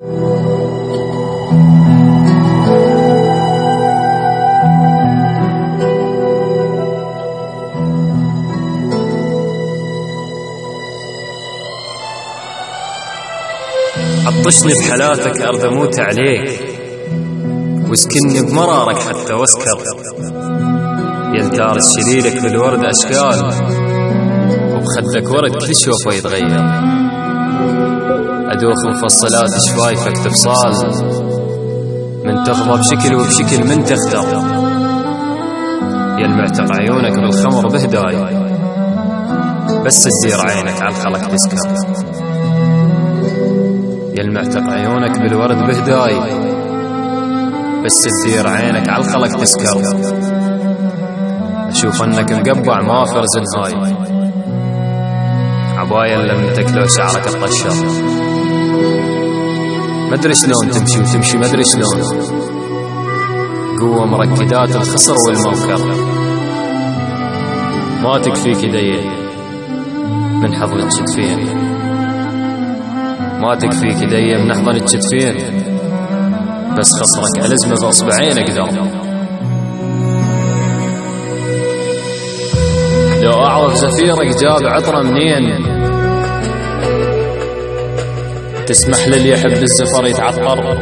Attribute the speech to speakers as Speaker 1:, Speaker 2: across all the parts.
Speaker 1: عطشني بحلاتك أرض أموت عليك، واسكني بمرارك حتى واسكر، يلتارس شليلك بالورد أشكال، وبخدك ورد كل شوفه يتغير، أدوخ مفصلات شفايفك تفصال، من تخضى بشكل وبشكل من تختر، يلمعتق عيونك بالخمر بهداي، بس تدير عينك على الخلق تسكر، يلمعتق عيونك بالورد بهداي، بس تدير عينك على الخلق تسكر، أشوف أنك مقبع ما فرز نهاي، عباية لمتك لو شعرك تطشر، مدري شلون تمشي وتمشي مدري شلون، قوة مركدات الخصر والموكر، ما تكفيك يدين من حضن الشتفين، ما تكفيك يدي من حضن الشتفين، بس خصرك ألزمه بأصبعين أقدر، لو أعرف زفيرك جاب عطرة منين، تسمح للي يحب الزفر يتعطر،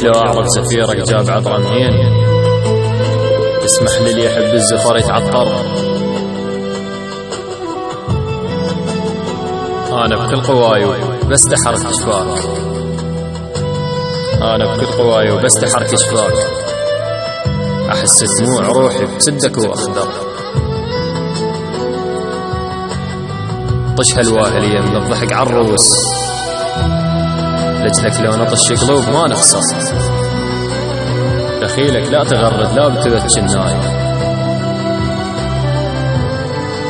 Speaker 1: لو أعرف زفيرك جاب عطرة منين، تسمح للي يحب الزفر يتعطر، أنا بكل قواي بس تحرك شفاك، أنا بكل قواي وبس تحرك شفاك، أحس دموع روحي بسدك وأخضر، طش هالواهلية من الضحك عالروس، لجلك لو نطش قلوب ما نخسر، دخيلك لا تغرد لا بتبت الناي،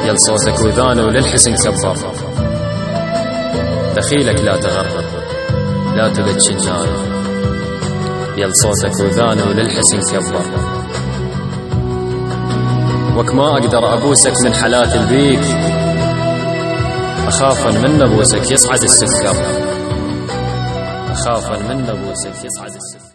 Speaker 1: يل صوتك وذانه وللحسن كبر، دخيلك لا تغرد لا تبت الناي، يل صوتك وذانه وللحسن كبر، وك ما أقدر أبوسك من حالات البيك، أخافا من نبوسك يصعد السكر، أخافا من نبوسك يصعد السكر.